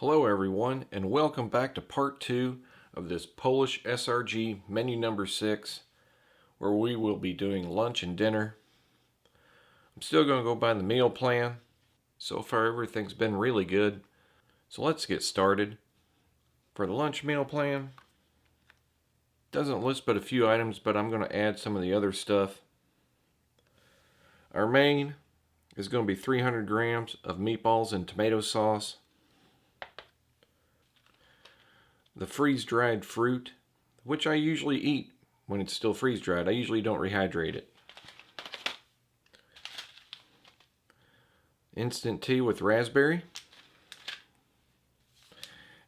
Hello everyone, and welcome back to part 2 of this Polish SRG menu number 6, where we will be doing lunch and dinner. I'm still going to go by the meal plan. So far everything's been really good. So let's get started. For the lunch meal plan, doesn't list but a few items, but I'm going to add some of the other stuff. Our main is going to be 300 grams of meatballs and tomato sauce. The freeze-dried fruit, which I usually eat when it's still freeze-dried. I usually don't rehydrate it. Instant tea with raspberry.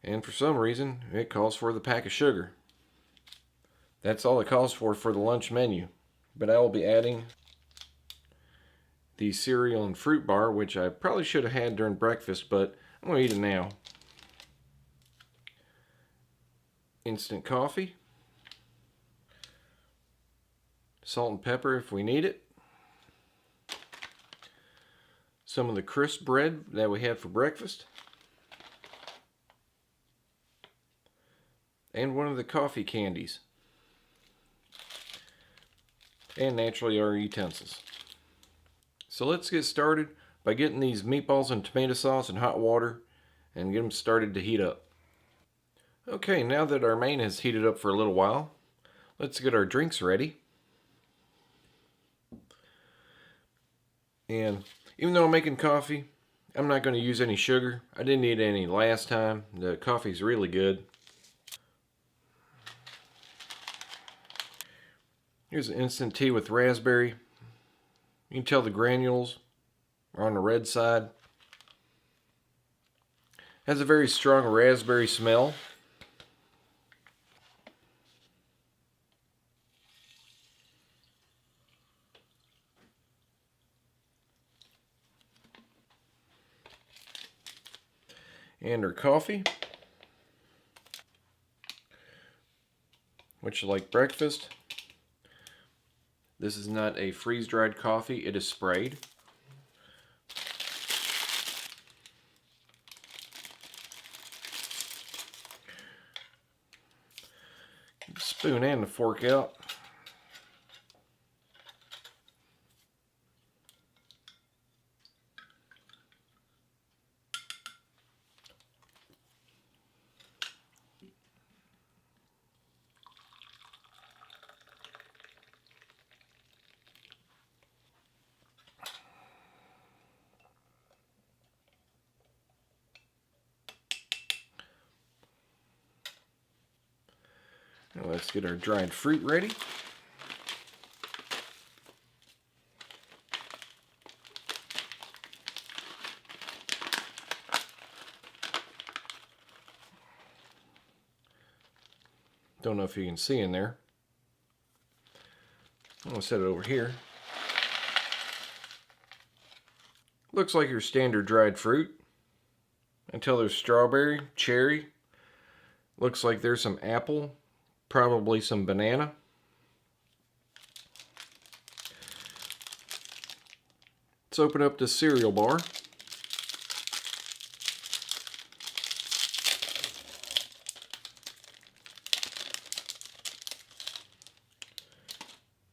And for some reason, it calls for the pack of sugar. That's all it calls for the lunch menu. But I will be adding the cereal and fruit bar, which I probably should have had during breakfast, but I'm going to eat it now. Instant coffee, salt and pepper if we need it, some of the crisp bread that we had for breakfast, and one of the coffee candies, and naturally our utensils. So let's get started by getting these meatballs and tomato sauce in hot water and get them started to heat up. Okay, now that our main has heated up for a little while, let's get our drinks ready. And even though I'm making coffee, I'm not going to use any sugar. I didn't need any last time. The coffee's really good. Here's an instant tea with raspberry. You can tell the granules are on the red side. Has a very strong raspberry smell. And our coffee, which is like breakfast. This is not a freeze-dried coffee, it is sprayed. Spoon and the fork out. Now let's get our dried fruit ready. Don't know if you can see in there. I'm going to set it over here. Looks like your standard dried fruit. Until there's strawberry, cherry. Looks like there's some apple, probably some banana. Let's open up the cereal bar.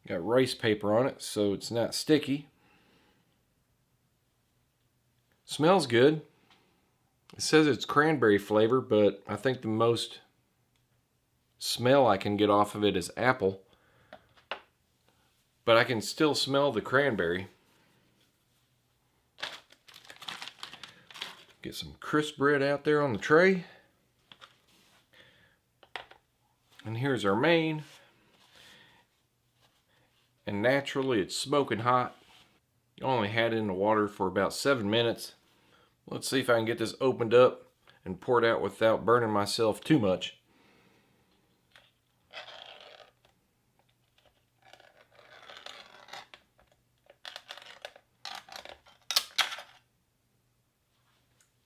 Got rice paper on it so it's not sticky. Smells good. It says it's cranberry flavor, but I think the most smell I can get off of it is apple. But I can still smell the cranberry. Get some crisp bread out there on the tray. And here's our main. And naturally it's smoking hot. I only had it in the water for about 7 minutes. Let's see if I can get this opened up and poured out without burning myself too much.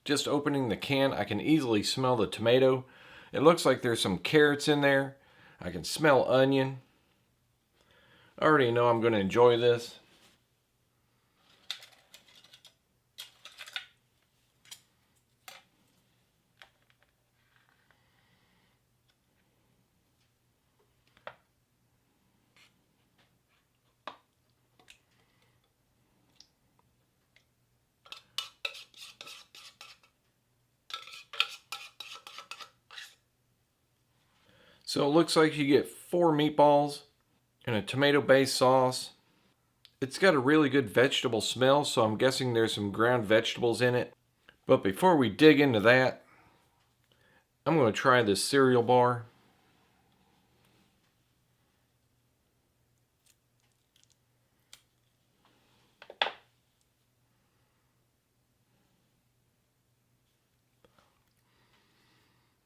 Just opening the can, I can easily smell the tomato. It looks like there's some carrots in there. I can smell onion. I already know I'm going to enjoy this. So it looks like you get 4 meatballs and a tomato-based sauce. It's got a really good vegetable smell, so I'm guessing there's some ground vegetables in it. But before we dig into that, I'm going to try this cereal bar.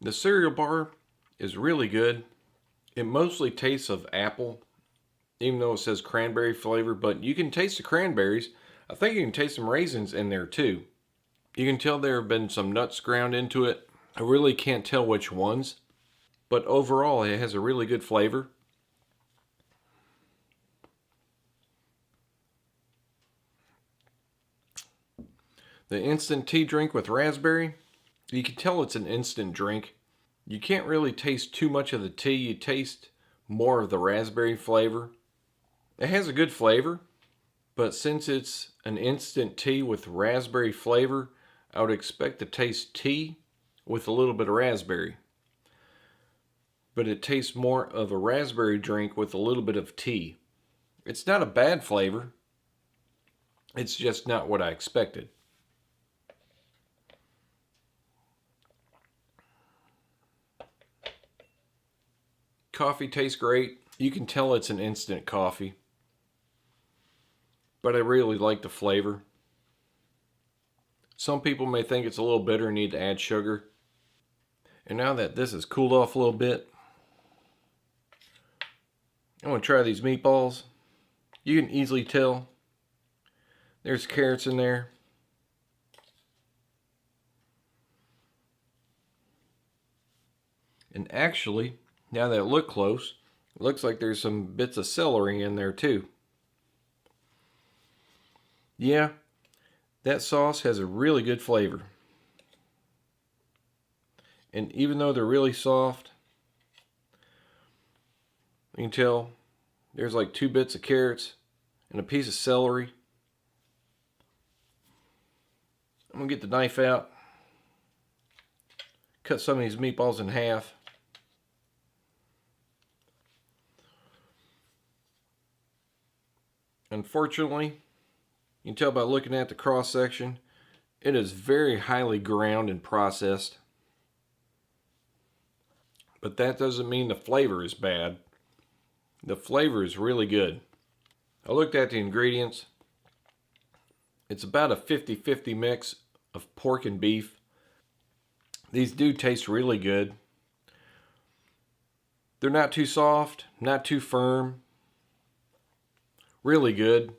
The cereal bar is really good. It mostly tastes of apple, even though it says cranberry flavor, but you can taste the cranberries. I think you can taste some raisins in there too. You can tell there have been some nuts ground into it. I really can't tell which ones, but overall it has a really good flavor. The instant tea drink with raspberry, you can tell it's an instant drink. You can't really taste too much of the tea. You taste more of the raspberry flavor. It has a good flavor, but since it's an instant tea with raspberry flavor, I would expect to taste tea with a little bit of raspberry. But it tastes more of a raspberry drink with a little bit of tea. It's not a bad flavor. It's just not what I expected. Coffee tastes great. You can tell it's an instant coffee. But I really like the flavor. Some people may think it's a little bitter and need to add sugar. And now that this has cooled off a little bit, I'm going to try these meatballs. You can easily tell there's carrots in there. And actually, now that I look close, it looks like there's some bits of celery in there too. Yeah, that sauce has a really good flavor. And even though they're really soft, you can tell there's like 2 bits of carrots and a piece of celery. I'm going to get the knife out, cut some of these meatballs in half. Unfortunately, you can tell by looking at the cross section, it is very highly ground and processed. But that doesn't mean the flavor is bad. The flavor is really good. I looked at the ingredients. It's about a 50-50 mix of pork and beef. These do taste really good. They're not too soft, not too firm. Really good.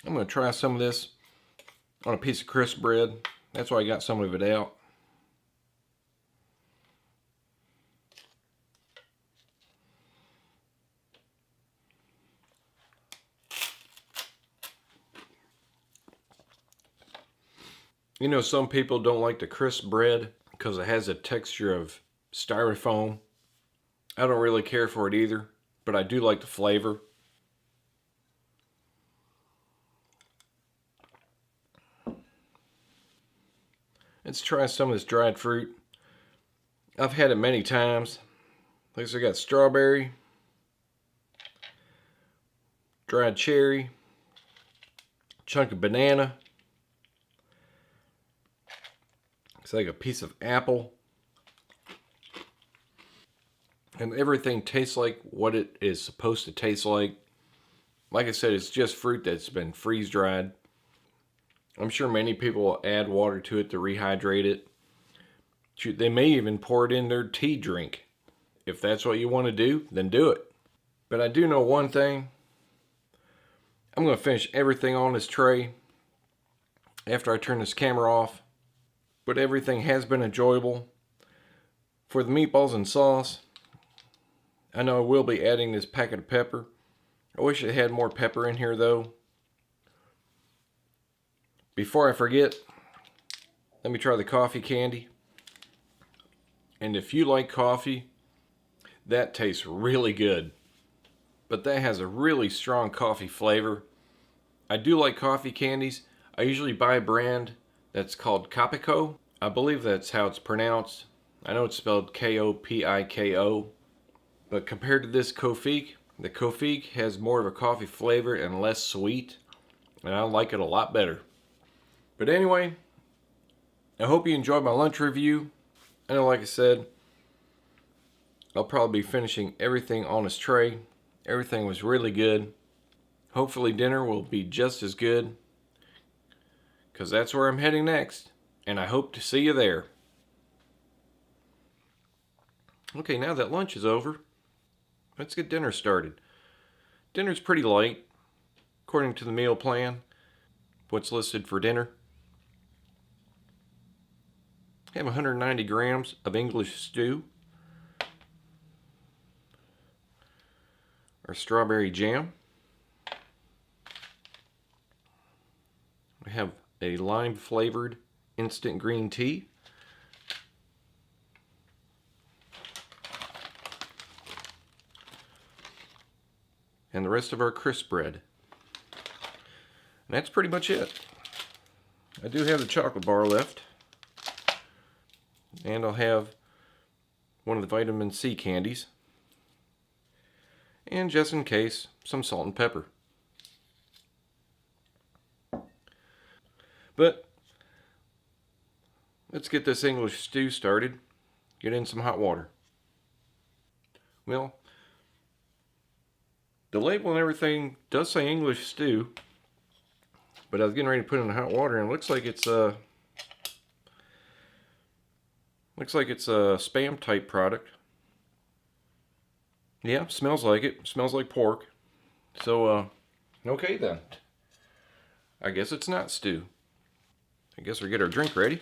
I'm going to try some of this on a piece of crisp bread. That's why I got some of it out. You know, some people don't like the crisp bread because it has a texture of styrofoam. I don't really care for it either, but I do like the flavor. Let's try some of this dried fruit. I've had it many times. Looks like I got strawberry, dried cherry, chunk of banana. It's like a piece of apple. And everything tastes like what it is supposed to taste like. Like I said, it's just fruit that's been freeze dried. I'm sure many people will add water to it to rehydrate it. Shoot, they may even pour it in their tea drink. If that's what you want to do, then do it. But I do know one thing. I'm going to finish everything on this tray after I turn this camera off. But everything has been enjoyable. For the meatballs and sauce, I know I will be adding this packet of pepper. I wish it had more pepper in here though. Before I forget, let me try the coffee candy. And if you like coffee, that tastes really good. But that has a really strong coffee flavor. I do like coffee candies. I usually buy a brand that's called Capico. I believe that's how it's pronounced. I know it's spelled Kopiko, but compared to this Kofique, the Kofique has more of a coffee flavor and less sweet, and I like it a lot better. But anyway, I hope you enjoyed my lunch review. I know, like I said, I'll probably be finishing everything on his tray. Everything was really good. Hopefully dinner will be just as good, because that's where I'm heading next, and I hope to see you there. Okay, now that lunch is over, let's get dinner started. Dinner's pretty light, according to the meal plan. What's listed for dinner? I have 190 grams of English stew, our strawberry jam. I have a lime flavored instant green tea. And the rest of our crisp bread. And that's pretty much it. I do have the chocolate bar left. And I'll have one of the vitamin C candies. And just in case, some salt and pepper. But let's get this English stew started. Get in some hot water. Well, the label and everything does say English stew, but I was getting ready to put it in the hot water, and it looks like it's a spam type product. Yeah, smells like it. Smells like pork. So, okay then. I guess it's not stew. I guess we get our drink ready.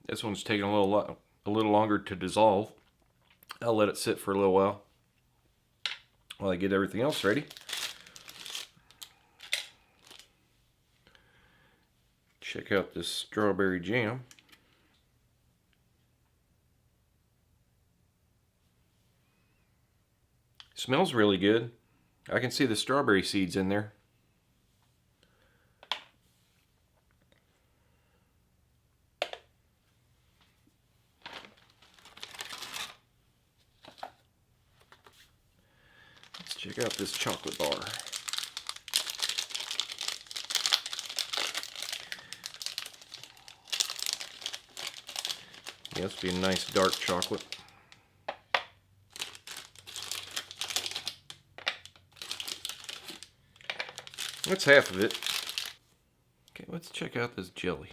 This one's taking a little longer to dissolve. I'll let it sit for a little while I get everything else ready. Check out this strawberry jam. Smells really good. I can see the strawberry seeds in there. Let's check out this chocolate bar. Yeah, this will be a nice dark chocolate. That's half of it. Okay, let's check out this jelly.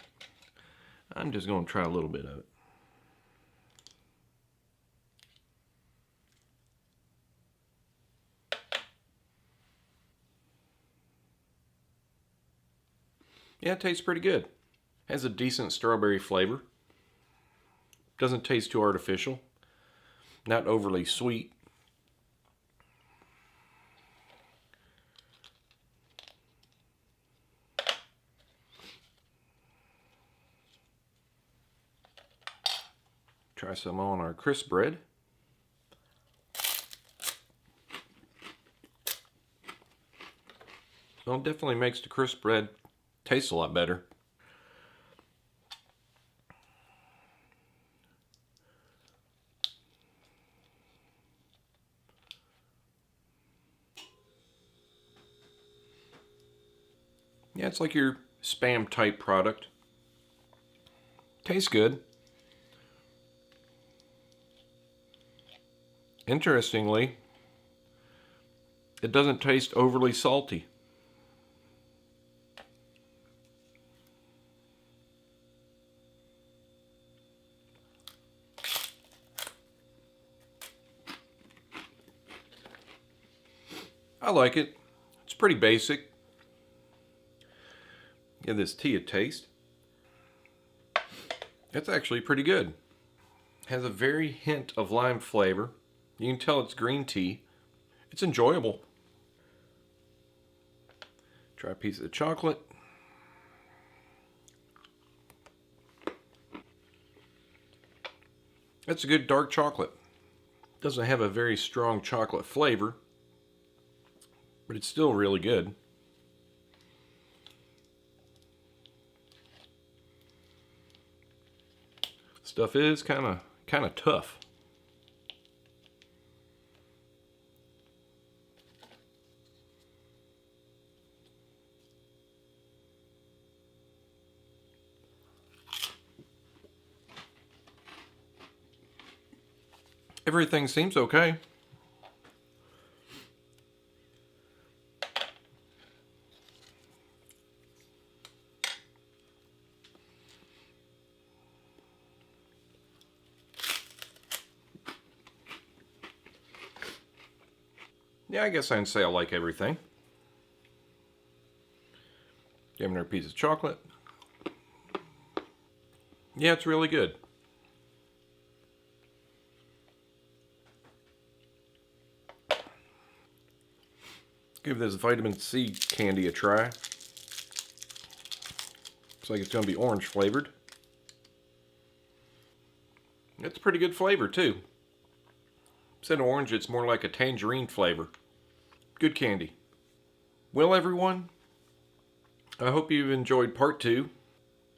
I'm just going to try a little bit of it. Yeah, it tastes pretty good. Has a decent strawberry flavor. Doesn't taste too artificial. Not overly sweet. Try some on our crisp bread. Well, it definitely makes the crisp bread taste a lot better. Yeah, it's like your spam type product. Tastes good. Interestingly, it doesn't taste overly salty. I like it. It's pretty basic. Give this tea a taste. It's actually pretty good. Has a very hint of lime flavor. You can tell it's green tea. It's enjoyable. Try a piece of the chocolate. That's a good dark chocolate. Doesn't have a very strong chocolate flavor, but it's still really good. Stuff is kind of tough. Everything seems okay. Yeah, I guess I can say I like everything. Give me another piece of chocolate. Yeah, it's really good. Give this vitamin C candy a try. Looks like it's going to be orange flavored. It's a pretty good flavor too. Instead of orange, it's more like a tangerine flavor. Good candy. Well, everyone, I hope you've enjoyed part 2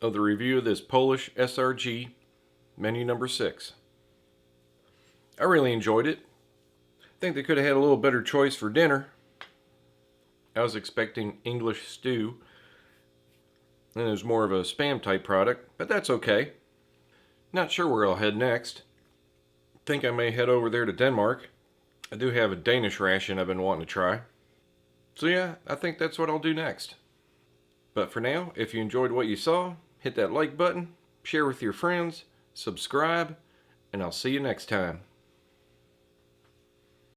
of the review of this Polish SRG menu number 6. I really enjoyed it. I think they could have had a little better choice for dinner. I was expecting English stew, and it was more of a Spam type product, but that's okay. Not sure where I'll head next. Think I may head over there to Denmark. I do have a Danish ration I've been wanting to try. So yeah, I think that's what I'll do next. But for now, if you enjoyed what you saw, hit that like button, share with your friends, subscribe, and I'll see you next time.